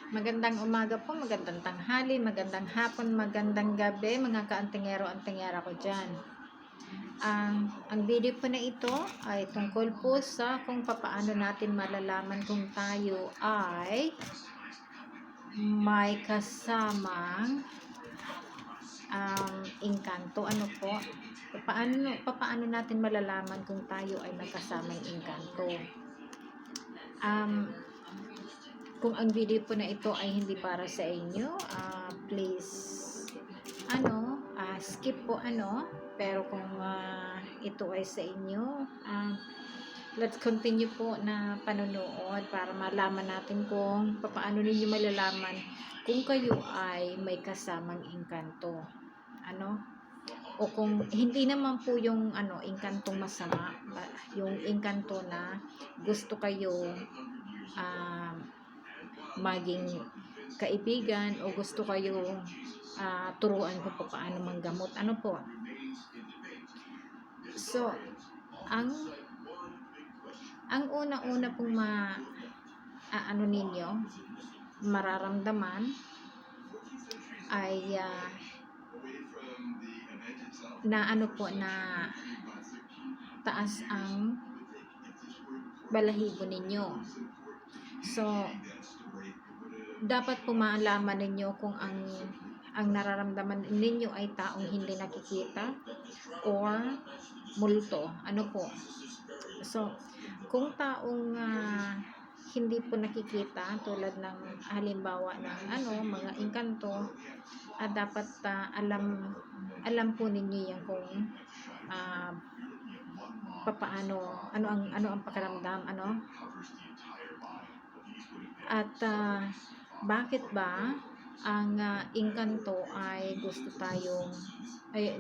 Magandang umaga po, magandang tanghali, magandang hapon, magandang gabi, mga kaantingero-antingera ko dyan. Ang video po na ito ay tungkol po sa kung papaano natin malalaman kung tayo ay may kasamang engkanto. Ano po? Papaano natin malalaman kung tayo ay may kasamang engkanto? Kung ang video po na ito ay hindi para sa inyo, please skip po pero kung ito ay sa inyo, let's continue po na panonood para malaman natin kung paano ninyo malalaman kung kayo ay may kasamang engkanto. O kung hindi naman po yung engkantong masama, yung engkanto na gusto kayo maging kaibigan o gusto kayo turuan kung paano manggamot. Ano po? So, ang una-una pong ninyo mararamdaman ay na taas ang balahibo ninyo. So, dapat po malaman ninyo kung ang nararamdaman ninyo ay taong hindi nakikita or multo. Ano po? So, kung taong hindi po nakikita, tulad ng halimbawa ng mga engkanto, dapat alam po ninyo yan kung papaano, ano ang pakiramdam, at bakit ba ang engkanto ay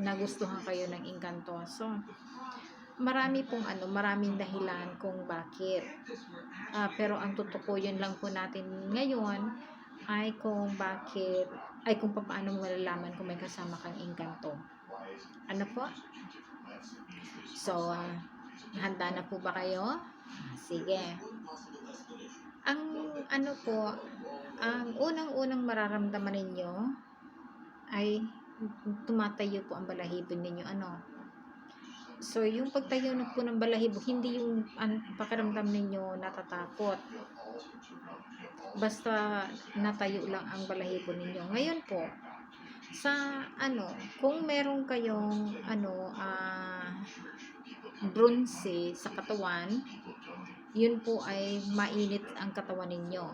nagustuhan kayo ng engkanto. So, maraming dahilan kung bakit. Pero ang tutukuyin lang po natin ngayon ay kung paano mo malalaman kung may kasama kang engkanto. Ano po? So, handa na po ba kayo? Sige. Ang unang-unang mararamdaman ninyo ay tumatayo po ang balahibo ninyo. So, yung pagtayo na po ng balahibo, hindi yung pakiramdam ninyo natatakot. Basta natayo lang ang balahibo ninyo. Ngayon po, kung meron kayong bronze sa katawan, yun po ay mainit ang katawan ninyo.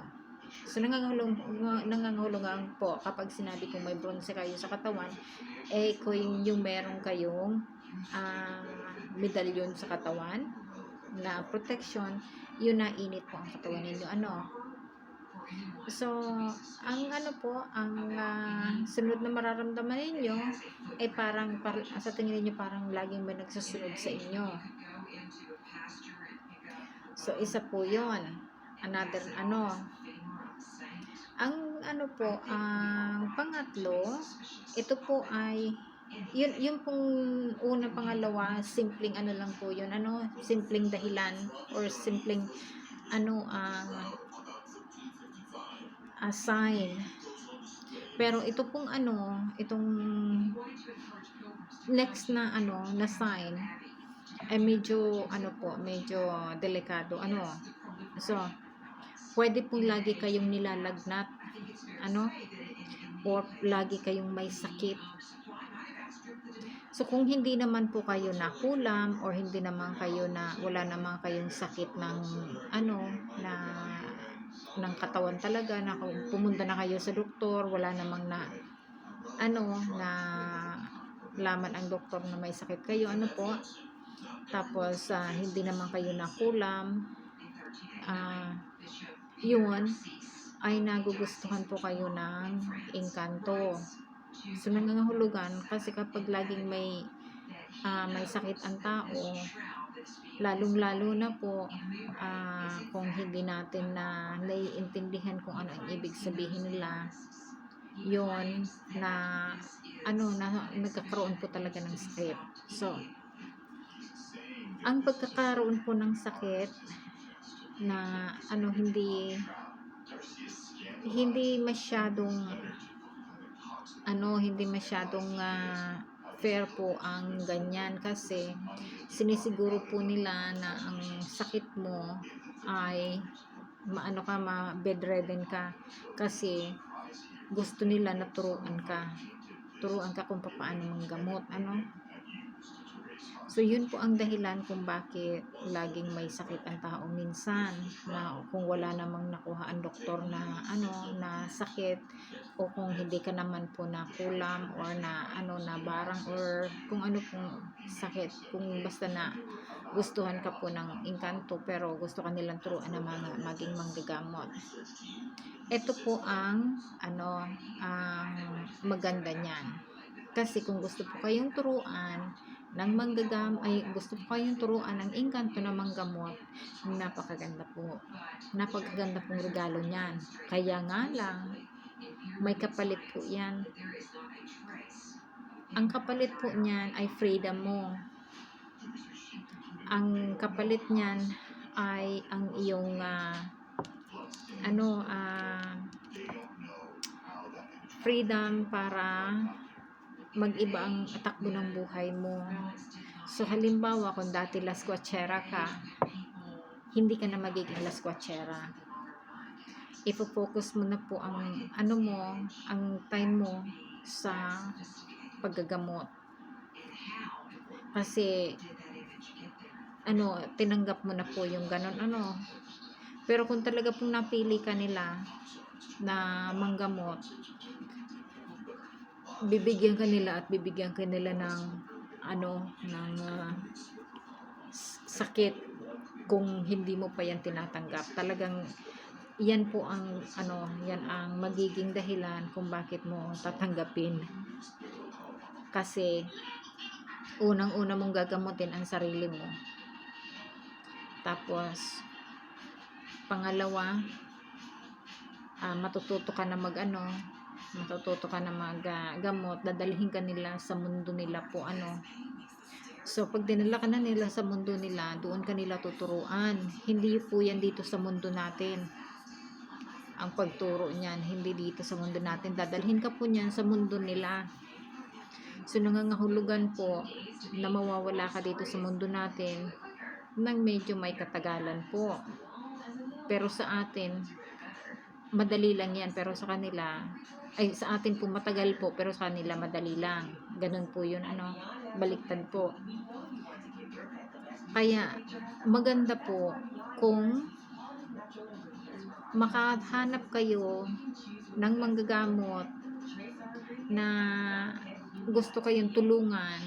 So, nangangahulugan po kapag sinabi kong may bronze kayo sa katawan, kung yung meron kayong medalyon sa katawan na protection, yun na init po ang katawan ninyo. So, ang sunod na mararamdaman ninyo ay parang sa tingin niyo parang laging may nagsusunod sa inyo. So, isa po yun. Another ang pangatlo, ito po ay yun pong una, pangalawa, simpleng lang po yun, simpleng dahilan or simpleng sign. Pero ito pong itong next na na sign ay medyo delikado. So, pwede pong lagi kayong nilalagnat, or lagi kayong may sakit. So, kung hindi naman po kayo nakulam or hindi naman kayo wala naman kayong sakit ng ng katawan talaga, na pumunta na kayo sa doktor, wala namang na laman ang doktor na may sakit kayo, tapos hindi naman kayo nakulam, yun ay nagugustuhan po kayo ng engkanto. So, nangangahulugan kasi kapag laging may sakit ang tao, lalong-lalo na po kung hindi natin na naiintindihan kung ano ang ibig sabihin nila, yun na nagkakaroon po talaga ng sakit. So, ang pagkakaroon po ng sakit na hindi masyadong hindi masyadong fair po ang ganyan, kasi sinisiguro po nila na ang sakit mo ay bedridden ka, kasi gusto nila na turuan ka kung paano manggamot, So, yun po ang dahilan kung bakit laging may sakit ang tao minsan, na kung wala namang nakuha ang doktor na na sakit, o kung hindi ka naman po na kulam or na barang, or kung ano pong sakit, kung basta na gustuhan ka po ng engkanto pero gusto ka nilang turuan na maging manggagamot. Ito po ang ang maganda niyan. Kasi kung gusto po kayong turuan ng gusto po kayong turuan ng engkanto na manggamot, napakaganda po. Napakaganda pong regalo niyan. Kaya nga lang, may kapalit po yan. Ang kapalit po niyan ay freedom mo. Ang kapalit niyan ay ang iyong freedom para mag-iba ang takbo ng buhay mo. So, halimbawa, kung dati laskwachera ka, hindi ka na magiging laskwachera. Ipo-focus mo na po ang ang time mo sa paggagamot. Kasi tinanggap mo na po yung ganon Pero kung talaga pong napili ka nila na manggamot, bibigyan ka nila ng sakit kung hindi mo pa yan tinatanggap. Talagang yan po ang yan ang magiging dahilan kung bakit mo tatanggapin. Kasi unang-una mong gagamutin ang sarili mo. Tapos pangalawa, matututo ka na maggamot, dadalhin ka nila sa mundo nila po So, pag dinala ka na nila sa mundo nila, doon ka nila tuturuan. Hindi po yan dito sa mundo natin. Ang pagturo niyan, hindi dito sa mundo natin. Dadalhin ka po niyan sa mundo nila. So, nangangahulugan po na mawawala ka dito sa mundo natin nang medyo may katagalan po. Pero sa atin, madali lang yan. Pero sa kanila, sa atin po matagal po, pero sa kanila madali lang. Ganun po yun, baliktad po. Kaya maganda po kung makahanap kayo ng manggagamot na gusto kayong tulungan,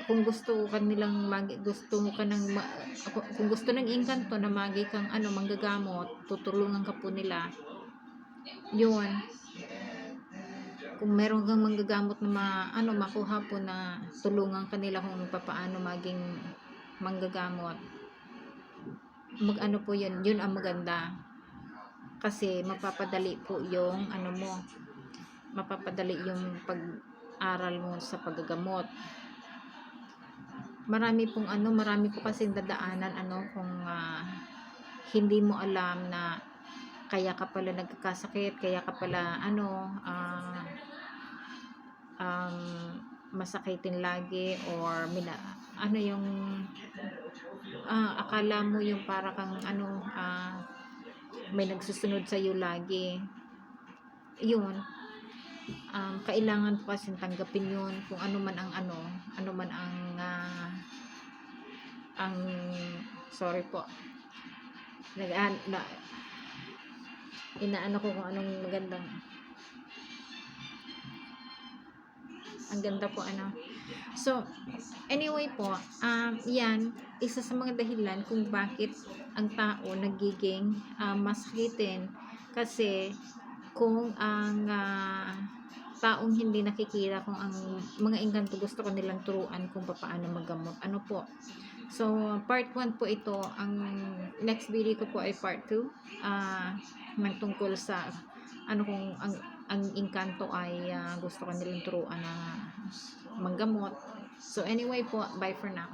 kung gusto ng engkanto na magi kang manggagamot, tutulungan ka po nila. Yun, kung meron kang manggagamot na makuha po na tulungan kanila kung paano maging manggagamot, po yun ang maganda. Kasi mapapadali po yung mapapadali yung pag-aral mo sa paggagamot. Marami po kasing dadaanan kung hindi mo alam na kaya ka pala nagkakasakit, kaya ka pala masakitin lagi, or yung akala mo yung para kang may nagsusunod sa iyo lagi. Yun, kailangan po kasi tanggapin yun, kung ano man ang sorry po, inaano ko kung anong magandang, ang ganda po So, anyway po, yan, isa sa mga dahilan kung bakit ang tao nagiging masakitin. Kasi kung ang taong hindi nakikita kung ang mga engkanto gusto ko nilang turuan kung paano maggamot, po. So, part 1 po ito. Ang next video ko po ay part 2, tungkol sa kung ang engkanto ay gusto ko nilang turuan na manggamot. So, anyway po, bye for now.